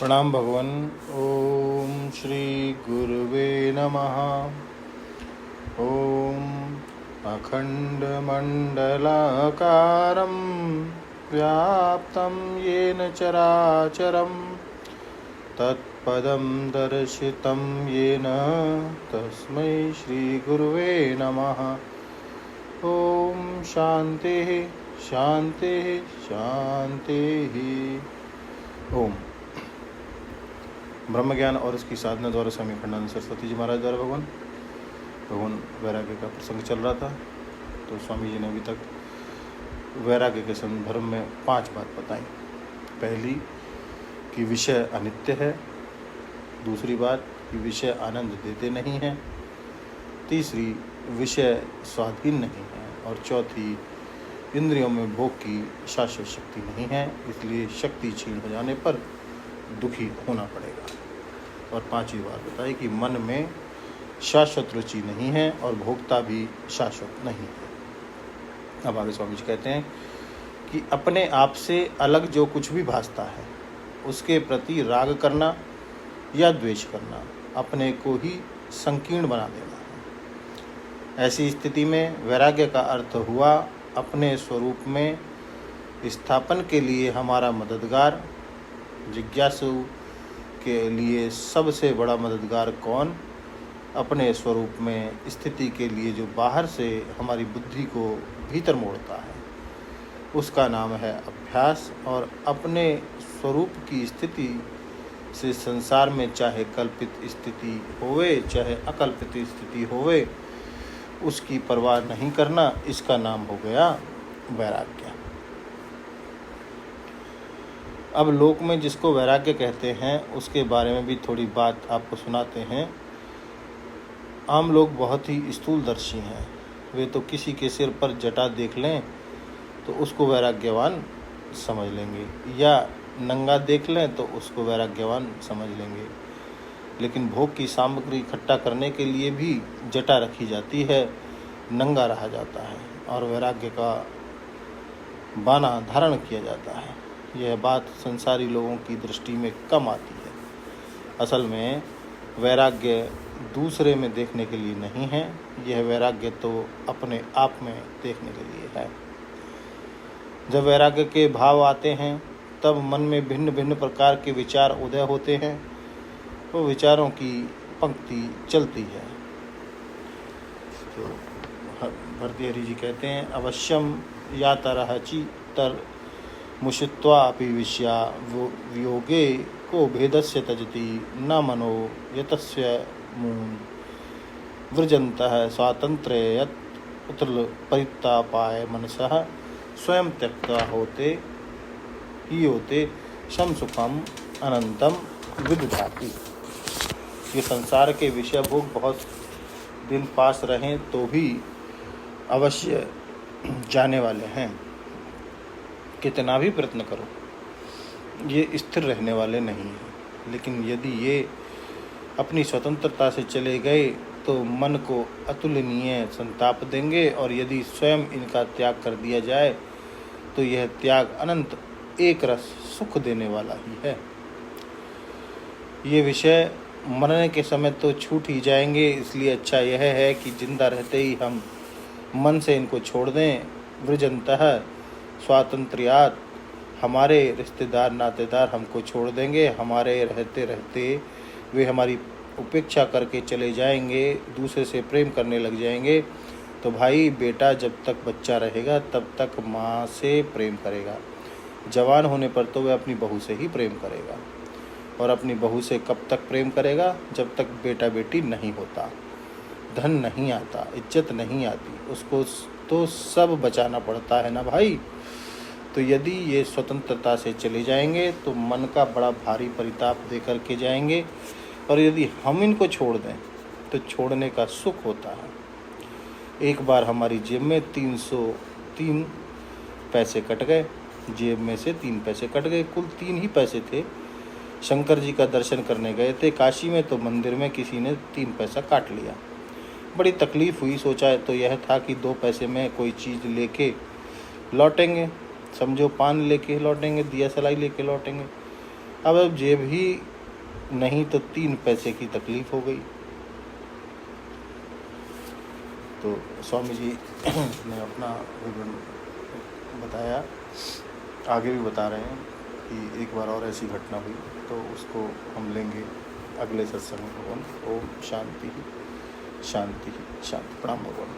प्रणाम भगवान। ओम श्री गुरुवे नमः। ओम अखंडमंडलाकारं व्याप्तं येन चराचरं तत्पदं दर्शितं येन तस्मै श्री गुरुवे नमः। ओम शांति शांति शांति। ओम ब्रह्म ज्ञान और उसकी साधना द्वारा स्वामी अखंडानंद सरस्वती जी महाराज द्वारा भगवान वैराग्य का प्रसंग चल रहा था। तो स्वामी जी ने अभी तक वैराग्य के संदर्भ में 5 बात बताई। पहली कि विषय अनित्य है, दूसरी बात कि विषय आनंद देते नहीं हैं, तीसरी विषय स्वाधीन नहीं है, और चौथी इंद्रियों में भोग की शाश्वत शक्ति नहीं है, इसलिए शक्ति क्षीण हो जाने पर दुखी होना पड़ेगा। और 5वीं बात बताई कि मन में शाश्वत रुचि नहीं है और भोक्ता भी शाश्वत नहीं है। अब आगे स्वामी जी कहते हैं कि अपने आप से अलग जो कुछ भी भासता है उसके प्रति राग करना या द्वेष करना अपने को ही संकीर्ण बना देना है। ऐसी स्थिति में वैराग्य का अर्थ हुआ अपने स्वरूप में स्थापन के लिए हमारा मददगार। जिज्ञासु के लिए सबसे बड़ा मददगार कौन? अपने स्वरूप में स्थिति के लिए जो बाहर से हमारी बुद्धि को भीतर मोड़ता है उसका नाम है अभ्यास। और अपने स्वरूप की स्थिति से संसार में चाहे कल्पित स्थिति होवे चाहे अकल्पित स्थिति होवे उसकी परवाह नहीं करना, इसका नाम हो गया वैराग्य। अब लोक में जिसको वैराग्य कहते हैं उसके बारे में भी थोड़ी बात आपको सुनाते हैं। आम लोग बहुत ही स्थूलदर्शी हैं। वे तो किसी के सिर पर जटा देख लें तो उसको वैराग्यवान समझ लेंगे, या नंगा देख लें तो उसको वैराग्यवान समझ लेंगे। लेकिन भोग की सामग्री इकट्ठा करने के लिए भी जटा रखी जाती है, नंगा रहा जाता है और वैराग्य का बाना धारण किया जाता है। यह बात संसारी लोगों की दृष्टि में कम आती है। असल में वैराग्य दूसरे में देखने के लिए नहीं है, यह वैराग्य तो अपने आप में देखने के लिए है। जब वैराग्य के भाव आते हैं तब मन में भिन्न भिन्न प्रकार के विचार उदय होते हैं, तो विचारों की पंक्ति चलती है। तो भर्तृहरि जी कहते हैं, अवश्यम या तरहचि तर मुषित्वा अपि विषया वियोगे को भेदस्य त्यजति न मनो यतस्य मून वृजन्तः स्वातंत्र्य यत् उत्र परितापाय मनसः स्वयं त्यक्ता होते ही होते शम सुखम अनंतम विदधाति। ये संसार के विषय भोग बहुत दिन पास रहें तो भी अवश्य जाने वाले हैं। कितना भी प्रयत्न करो ये स्थिर रहने वाले नहीं हैं। लेकिन यदि ये अपनी स्वतंत्रता से चले गए तो मन को अतुलनीय संताप देंगे, और यदि स्वयं इनका त्याग कर दिया जाए तो यह त्याग अनंत एक रस सुख देने वाला ही है। ये विषय मरने के समय तो छूट ही जाएंगे, इसलिए अच्छा यह है कि जिंदा रहते ही हम मन से इनको छोड़ दें। वृजन्तः स्वातंत्र्यात्, हमारे रिश्तेदार नातेदार हमको छोड़ देंगे, हमारे रहते रहते वे हमारी उपेक्षा करके चले जाएंगे, दूसरे से प्रेम करने लग जाएंगे। तो भाई बेटा जब तक बच्चा रहेगा तब तक माँ से प्रेम करेगा, जवान होने पर तो वह अपनी बहू से ही प्रेम करेगा। और अपनी बहू से कब तक प्रेम करेगा? जब तक बेटा बेटी नहीं होता, धन नहीं आता, इज्जत नहीं आती, उसको तो सब बचाना पड़ता है ना भाई। तो यदि ये स्वतंत्रता से चले जाएंगे तो मन का बड़ा भारी परिताप दे करके जाएंगे, और यदि हम इनको छोड़ दें तो छोड़ने का सुख होता है। एक बार हमारी जेब में 303 पैसे कट गए, जेब में से 3 पैसे कट गए, कुल 3 ही पैसे थे। शंकर जी का दर्शन करने गए थे काशी में, तो मंदिर में किसी ने 3 पैसा काट लिया। बड़ी तकलीफ़ हुई। सोचा तो यह था कि 2 पैसे में कोई चीज़ लेके लौटेंगे, समझो पान लेके लौटेंगे, दिया सलाई लेके लौटेंगे। अब जेब ही नहीं तो 3 पैसे की तकलीफ हो गई। तो स्वामी जी ने अपना विवरण बताया, आगे भी बता रहे हैं कि एक बार और ऐसी घटना हुई, तो उसको हम लेंगे अगले सत्संग में। ओम शांति शांति शांति। प्रणाम भगवान।